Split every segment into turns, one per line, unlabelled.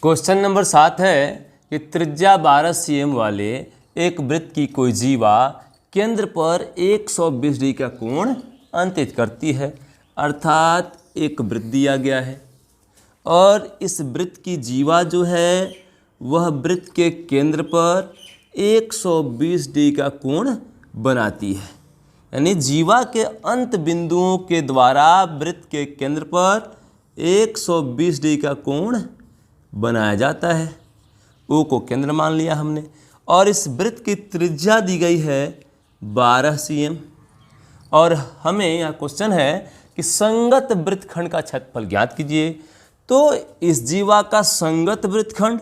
Question number 7 है कि त्रिज्या 12 cm वाले एक वृत्त की कोई जीवा केंद्र पर 120 डिग्री का कोण अंकित करती है। अर्थात एक वृत्त दिया गया है और इस वृत्त की जीवा जो है वह वृत्त के केंद्र पर 120 डिग्री का कोण बनाती है। यानी जीवा के अंत बिंदुओं के द्वारा वृत्त के केंद्र पर 120 डिग्री का कोण बनाया जाता है। ओ को केंद्र मान लिया हमने और इस वृत्त की त्रिज्या दी गई है 12 cm। और हमें यह क्वेश्चन है कि संगत वृत्तखंड का क्षेत्रफल ज्ञात कीजिए। तो इस जीवा का संगत वृत्तखंड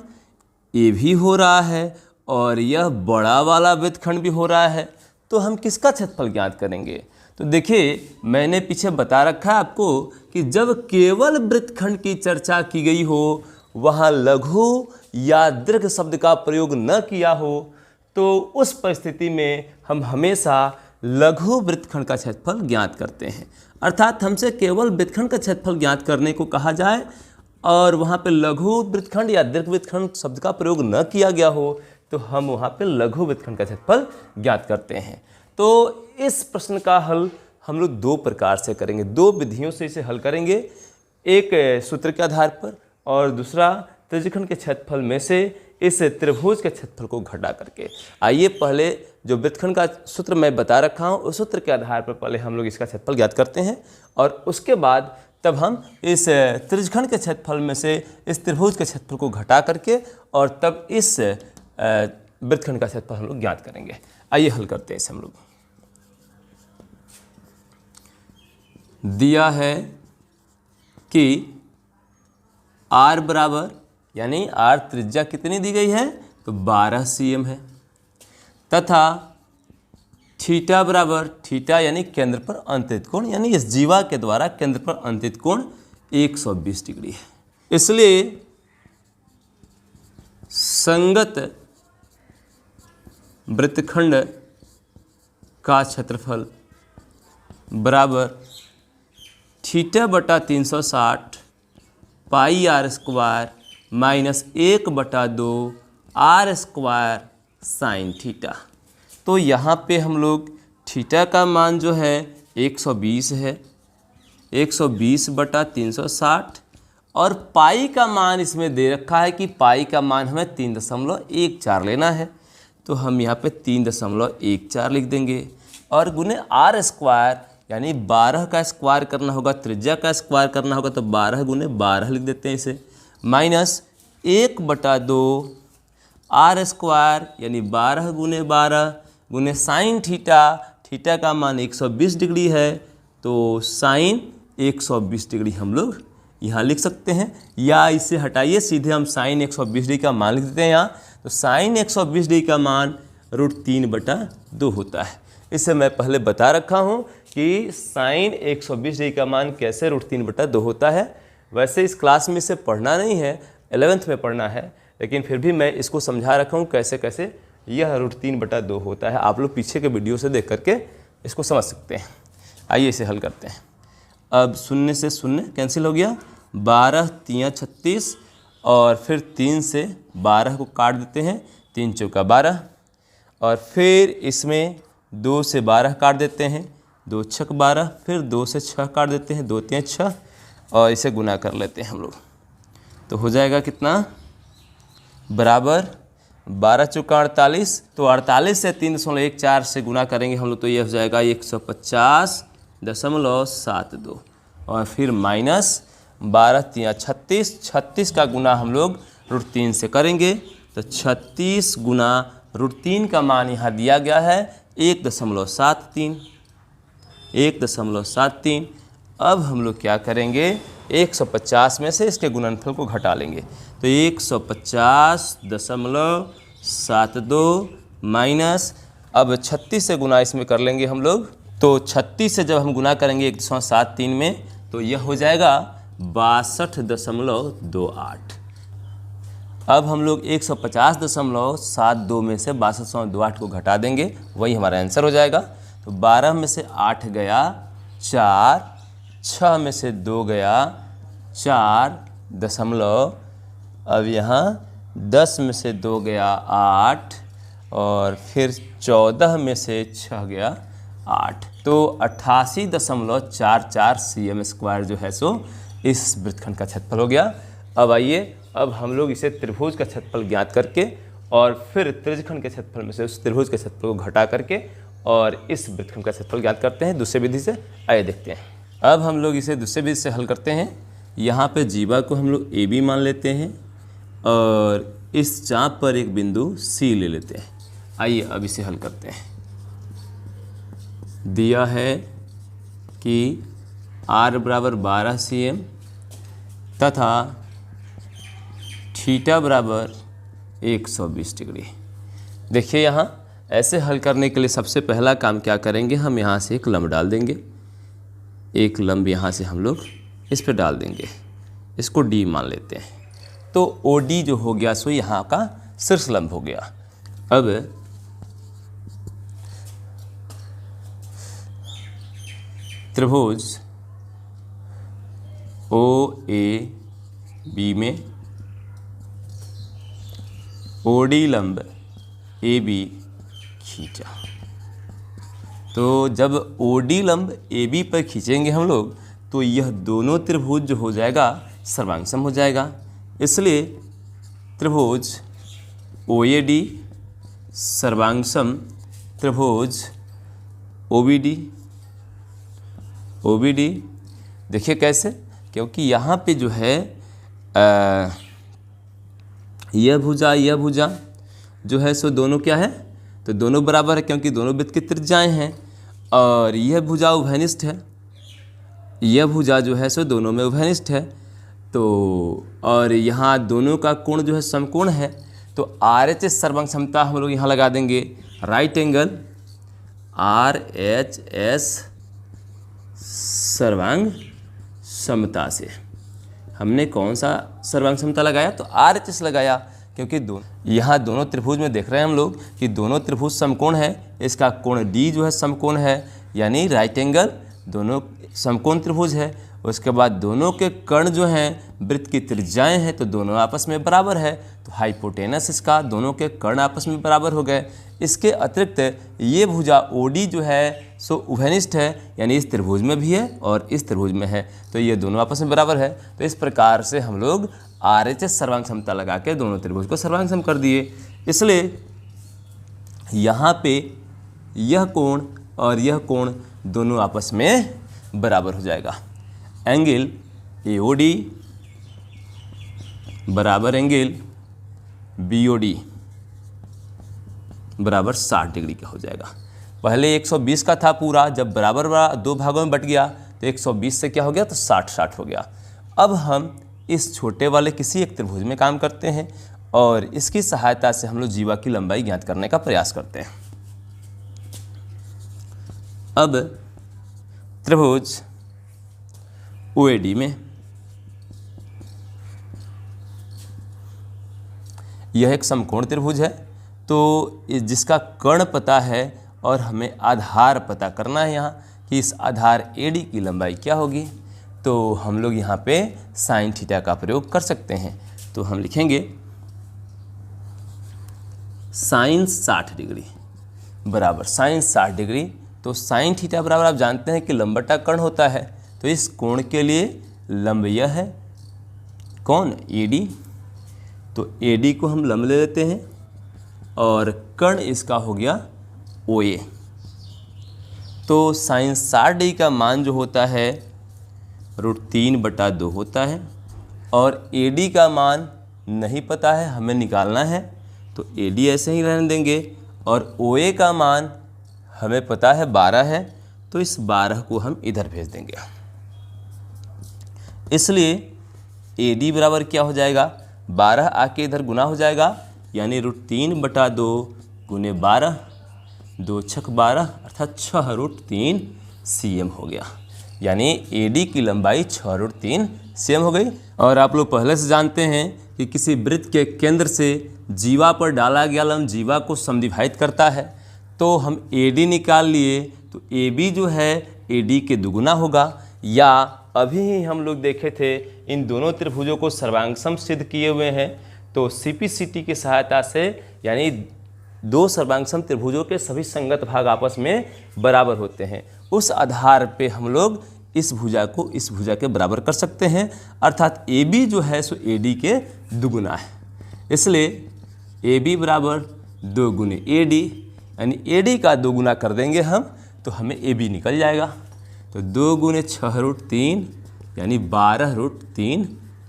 ये भी हो रहा है और यह बड़ा वाला वृत्तखंड भी हो रहा है, तो हम किसका क्षेत्रफल ज्ञात करेंगे? तो देखिए मैंने पीछे बता रखा है आपको कि जब केवल वृत्तखंड की चर्चा की गई हो, वहाँ लघु या दीर्घ शब्द का प्रयोग न किया हो, तो उस परिस्थिति में हम हमेशा लघु वृत्तखंड का क्षेत्रफल ज्ञात करते हैं। अर्थात हमसे केवल वृत्तखंड का क्षेत्रफल ज्ञात करने को कहा जाए और वहाँ पे लघु वृत्तखंड या दीर्घ वृत्तखंड शब्द का प्रयोग न किया गया हो, तो हम वहाँ पे लघु वृत्तखंड का क्षेत्रफल ज्ञात करते हैं। तो इस प्रश्न का हल हम लोग दो प्रकार से करेंगे, दो विधियों से इसे हल करेंगे। एक सूत्र के आधार पर और दूसरा त्रिज्यखंड के क्षेत्रफल में से इस त्रिभुज के क्षेत्रफल को घटा करके। आइए पहले जो वृत्तखंड का सूत्र मैं बता रखा हूँ उस सूत्र के आधार पर पहले हम लोग इसका क्षेत्रफल ज्ञात करते हैं और उसके बाद तब हम इस त्रिज्यखंड के क्षेत्रफल में से इस त्रिभुज के क्षेत्रफल को घटा करके और तब इस वृत्तखंड का क्षेत्रफल हम लोग ज्ञात करेंगे। आइए हल करते हैं इसे हम लोग। दिया है कि r बराबर यानी r त्रिज्या कितनी दी गई है, तो 12 cm है, तथा थीटा बराबर थीटा यानी केंद्र पर अंतित कोण, यानी इस जीवा के द्वारा केंद्र पर अंतित कोण 120 डिग्री है। इसलिए संगत वृत्तखंड का क्षेत्रफल बराबर थीटा बटा 360 पाई r square minus 1/2 r square sine theta. तो यहाँ पे हम लोग थीटा का मान जो है 120 है, 120/360 और पाई का मान इसमें दे रखा है कि पाई का मान हमें 3.14 लेना है, तो हम यहाँ पे 3.14 लिख देंगे और गुने r स्क्वायर यानी 12 का स्क्वायर करना होगा, त्रिज्या का स्क्वायर करना होगा, तो 12 गुने 12 लिख देते हैं इसे, माइनस 1/2 r स्क्वायर यानी 12 गुने 12 गुने साइन थीटा, थीटा का मान 120 डिग्री है, तो साइन 120 डिग्री हम लोग यहाँ लिख सकते हैं। या इसे हटाइए सीधे हम साइन 120 डिग्री का मान लिख देते हैं यहाँ, तो साइन 120 डिग्री का मान √3/2 होता है। इसे मैं पहले बता रखा हूँ कि साइन 120 डिग्री का मान कैसे √3/2 होता है। वैसे इस क्लास में इसे पढ़ना नहीं है, 11th में पढ़ना है, लेकिन फिर भी मैं इसको समझा रखा हूँ कैसे कैसे यह √3/2 होता है। आप लोग पीछे के वीडियो से देख करके इसको समझ सकते हैं। आइए इसे हल करते हैं। अब 0 से 0 कैंसिल हो गया, 12 3 36 और फिर 3 से 12 को काट देते हैं, 3 चौका 12 और फिर इसमें 2 से 12 काट देते हैं, 2 छक 12, फिर 2 से 6 काट देते हैं, 2 3 6 और इसे गुना कर लेते हैं हम लोग। तो हो जाएगा कितना, बराबर 12 चौका 48, तो 48 से 3.14 से गुना करेंगे हम लोग, तो ये हो जाएगा 150.72 और फिर माइनस 12 3 36, 36 का गुना हम लोग √3 से करेंगे, तो 36 गुना √3 का मान यहाँ दिया गया है 1.73। अब हम लोग क्या करेंगे, 150 में से इसके गुणनफल को घटा लेंगे, तो 150.72 माइनस, अब 36 से गुना इसमें कर लेंगे हम लोग, तो 36 से जब हम गुना करेंगे 173 में, तो यह हो जाएगा 62.28। अब हम लोग 150.72 में से 62.28 को घटा देंगे, वही हमारा आंसर हो जाएगा। तो 12 में से 8 गया 4, 6 में से 2 गया 4.8 अब यहाँ 10 में से 2 गया 8 और फिर 14 में से 6 गया 8, तो 88.44 cm² जो है सो इस वृत्तखंड का क्षेत्रफल हो गया। अब आइए, अब हम लोग इसे त्रिभुज का क्षेत्रफल ज्ञात करके और फिर त्रिज्यखंड के क्षेत्रफल में से उस त्रिभुज के क्षेत्रफल को घटा करके और इस वृत्तखंड का क्षेत्रफल ज्ञात करते हैं दूसरे विधि से। आइए देखते हैं। अब हम लोग इसे दूसरे विधि से हल करते हैं। यहाँ पे जीवा को हम लोग AB मान लेते हैं और इस चाप पर एक बिंदु C ले लेते हैं। आइए अब इसे हल करते हैं। दिया है कि R बराबर 12 cm तथा थीटा बराबर 120 डिग्री। देखिए यहाँ ऐसे हल करने के लिए सबसे पहला काम क्या करेंगे, हम यहाँ से एक लंब डाल देंगे। एक लंब यहाँ से हम लोग इस पे डाल देंगे, इसको D मान लेते हैं। तो OD जो हो गया सो यहाँ का शीर्ष लंब हो गया। अब त्रिभुज OAB में OD लंब AB खींचा। तो जब OD लंब AB पर खींचेंगे हम लोग तो यह दोनों त्रिभुज जो हो जाएगा सर्वांगसम हो जाएगा। इसलिए त्रिभुज OAD सर्वांगसम त्रिभुज OBD। देखिए कैसे, क्योंकि यहाँ पे जो है यह भुजा जो है सो दोनों क्या है, तो दोनों बराबर है क्योंकि दोनों वृत्त की त्रिज्याएं हैं। और यह भुजा उभयनिष्ठ है, यह भुजा जो है सो दोनों में उभयनिष्ठ है। तो और यहाँ दोनों का कोण जो है समकोण है। तो RHS सर्वांग समता हम लोग यहाँ लगा देंगे, राइट एंगल RHS सर्वांग समता से। हमने कौन सा सर्वांग समता लगाया, तो RHS लगाया, क्योंकि यहाँ दोनों त्रिभुज में देख रहे हैं हम लोग कि दोनों त्रिभुज समकोण है। इसका कोण D जो है समकोण है, यानी राइट एंगल, दोनों समकोण त्रिभुज है। उसके बाद दोनों के कर्ण जो हैं वृत्त की त्रिज्याएं हैं तो दोनों आपस में बराबर है, तो हाइपोटेनस इसका, दोनों के कर्ण आपस में बराबर हो गए। इसके अतिरिक्त ये भुजा OD जो है सो उभयनिष्ठ है, यानी इस त्रिभुज में भी है और इस त्रिभुज में है, तो ये दोनों आपस में बराबर है। तो इस प्रकार से हम लोग RHS सर्वांग समता लगा के दोनों त्रिभुज को सर्वांगसम कर दिए। इसलिए यहाँ पे यह कोण और यह कोण दोनों आपस में बराबर हो जाएगा। एंगल AOD बराबर एंगल BOD बराबर 60 डिग्री का हो जाएगा। पहले 120 का था पूरा, जब बराबर दो भागों में बट गया तो 120 से क्या हो गया, तो 60 हो गया। अब हम इस छोटे वाले किसी एक त्रिभुज में काम करते हैं और इसकी सहायता से हम लोग जीवा की लंबाई ज्ञात करने का प्रयास करते हैं। अब त्रिभुज OAD में यह एक समकोण त्रिभुज है, तो जिसका कर्ण पता है और हमें आधार पता करना है यहाँ कि इस आधार AD की लंबाई क्या होगी। तो हम लोग यहाँ पे साइन थीटा का प्रयोग कर सकते हैं। तो हम लिखेंगे साइन 60 डिग्री बराबर साइन 60 डिग्री। तो साइन थीटा बराबर आप जानते हैं कि लंब बटा कर्ण होता है, तो इस कोण के लिए लंब यह है, कौन, AD। तो AD को हम लंब ले लेते हैं और कर्ण इसका हो गया OA। तो साइन 60 डिग्री का मान जो होता है √3/2 होता है और AD का मान नहीं पता है, हमें निकालना है, तो AD ऐसे ही रहने देंगे। और OA का मान हमें पता है 12 है, तो इस 12 को हम इधर भेज देंगे। इसलिए AD बराबर क्या हो जाएगा, 12 आके इधर गुना हो जाएगा, यानी √3/2 गुने 12, 2 छक 12 अर्थात 6√3 cm हो गया। यानी AD की लंबाई 6√3 cm हो गई। और आप लोग पहले से जानते हैं कि किसी वृत्त के केंद्र से जीवा पर डाला गया लंब जीवा को समद्विभाजित करता है। तो हम AD निकाल लिए, तो AB जो है AD के दुगुना होगा, या अभी ही हम लोग देखे थे इन दोनों त्रिभुजों को सर्वांग सम सिद्ध किए हुए हैं। तो CPCT की सहायता से यानी दो सर्वांग सम त्रिभुजों के सभी संगत भाग आपस में बराबर होते हैं, उस आधार पे हम लोग इस भुजा को इस भुजा के बराबर कर सकते हैं, अर्थात AB जो है सो AD के दुगुना है। इसलिए AB बराबर 2 गुने AD, यानी AD का 2 गुना कर देंगे हम तो हमें AB निकल जाएगा। तो 2 गुने 6√3 यानी 12√3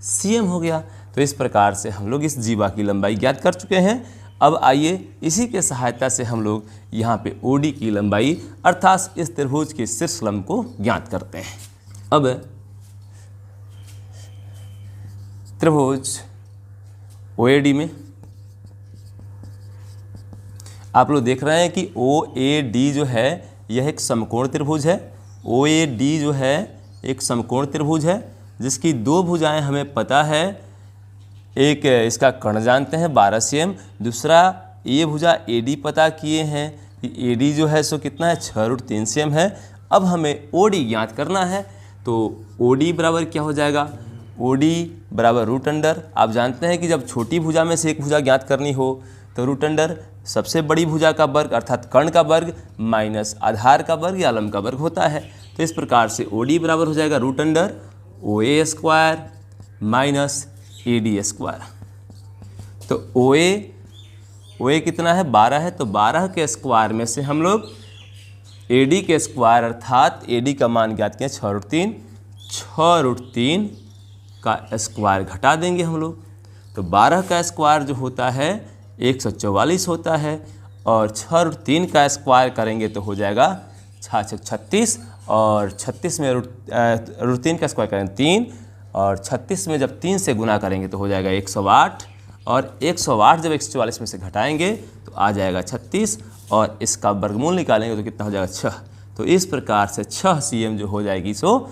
cm हो गया। तो इस प्रकार से हम लोग इस जीवा की लंबाई ज्ञात कर चुके हैं। अब आइए इसी के सहायता से हम लोग यहाँ पे OD की लंबाई अर्थात इस त्रिभुज के शीर्ष लंब को ज्ञात करते हैं। अब त्रिभुज OAD में आप लोग देख रहे हैं कि OAD जो है यह एक समकोण त्रिभुज है। OAD जो है एक समकोण त्रिभुज है जिसकी दो भुजाएं हमें पता है, एक इसका कर्ण जानते हैं 12 cm, दूसरा ये भुजा AD पता किए हैं कि AD जो है सो कितना है 6√3 cm है। अब हमें OD ज्ञात करना है तो OD बराबर क्या हो जाएगा, OD बराबर रूट अंडर, आप जानते हैं कि जब छोटी भुजा में से एक भुजा ज्ञात करनी हो तो रूट अंडर सबसे बड़ी भुजा का वर्ग अर्थात कर्ण का वर्ग माइनस आधार का वर्ग या लंब का वर्ग होता है। तो इस प्रकार से OD बराबर हो जाएगा root under OA square minus AD square. तो OA कितना है 12 है, तो 12 के स्क्वायर में से हम लोग AD के स्क्वायर अर्थात AD का मान ज्ञात किया 6√3 का स्क्वायर घटा देंगे हम लोग। तो 12 का स्क्वायर जो होता है 144 होता है और 6√3 का स्क्वायर करेंगे तो हो जाएगा 36 और 36 में √3 का स्क्वायर करेंगे 3 और 36 में जब 3 से गुना करेंगे तो हो जाएगा 108 और 108 जब 144 में से घटाएंगे तो आ जाएगा 36 और इसका वर्गमूल निकालेंगे तो कितना हो जाएगा 6। तो इस प्रकार से 6 cm जो हो जाएगी सो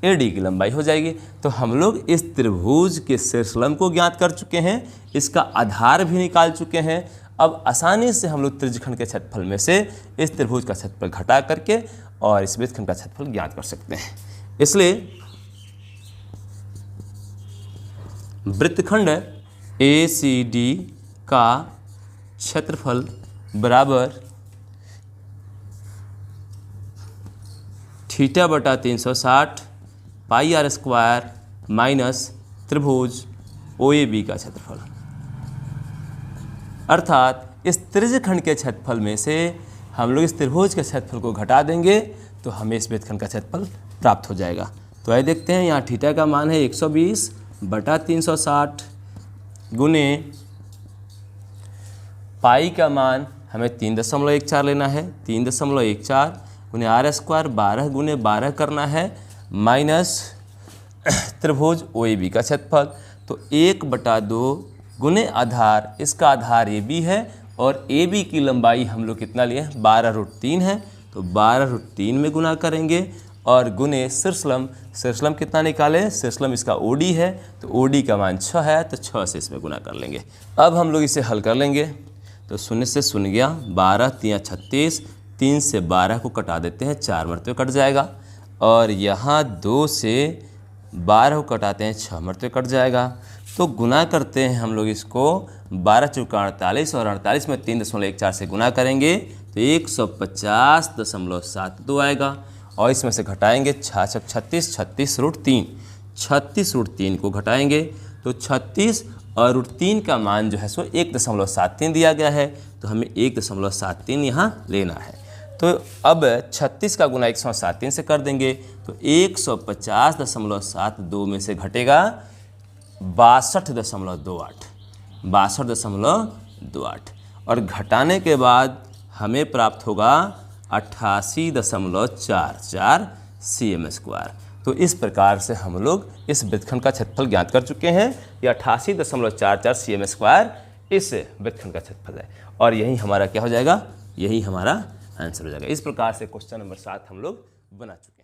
AD की लंबाई हो जाएगी। तो हम लोग इस त्रिभुज के शीर्ष लंब को ज्ञात कर चुके हैं, इसका आधार भी निकाल चुके हैं। अब आसानी से हम लोग त्रिज्यखंड के क्षेत्रफल में से इस त्रिभुज का क्षेत्रफल घटा करके और इस वृत्तखंड का क्षेत्रफल ज्ञात कर सकते हैं। इसलिए वृत्तखंड ACD का क्षेत्रफल बराबर θ/360 पाई r स्क्वायर माइनस त्रिभुज OAB का क्षेत्रफल, अर्थात इस त्रिज्यखंड के क्षेत्रफल में से हम लोग इस त्रिभुज के क्षेत्रफल को घटा देंगे तो हमें इस वृत्तखंड का क्षेत्रफल प्राप्त हो जाएगा। तो आइए देखते हैं, यहाँ थीटा का मान है 120/360 गुने पाई का मान हमें 3.14 लेना है, 3.14 गुने r स्क्वायर 12 गुने 12 करना है माइनस त्रिभुज OAB का क्षेत्रफल। तो 1/2 गुने आधार, इसका आधार AB है और AB की लंबाई हम लोग कितना लिए 12√3 है, तो 12√3 में गुना करेंगे और गुने शीर्षलंब, शीर्षलंब कितना निकाले, शीर्षलंब इसका OD है तो OD का मान 6 है तो 6 से इसमें गुना कर लेंगे। अब हम लोग इसे हल कर लेंगे तो 0 से 0 गया, 12 3 36, 3 से 12 को कटा देते हैं, 4 मरतबे कट जाएगा और यहाँ 2 से 12 को कटाते हैं, 6 मरतबे कट जाएगा। तो गुना करते हैं हम लोग इसको, 12 चौका 48 और 48 में 3.14 से गुना करेंगे तो 150.72 आएगा और इसमें से घटाएंगे 36, 36√3 को घटाएंगे तो 36 और √3 का मान जो है सो 1.73 दिया गया है, तो हमें 1.73 यहाँ लेना है। तो अब 36 का गुना 173 से कर देंगे तो 150.72 में से घटेगा 62.28 और घटाने के बाद हमें प्राप्त होगा 88.44 cm स्क्वायर। तो इस प्रकार से हम लोग इस वृत्तखंड का क्षेत्रफल ज्ञात कर चुके हैं। यह 88.44 cm स्क्वायर इस वृत्तखंड का क्षेत्रफल है और यही हमारा क्या हो जाएगा, यही हमारा आंसर हो जाएगा। इस प्रकार से क्वेश्चन नंबर 7 हम लोग बना चुके हैं।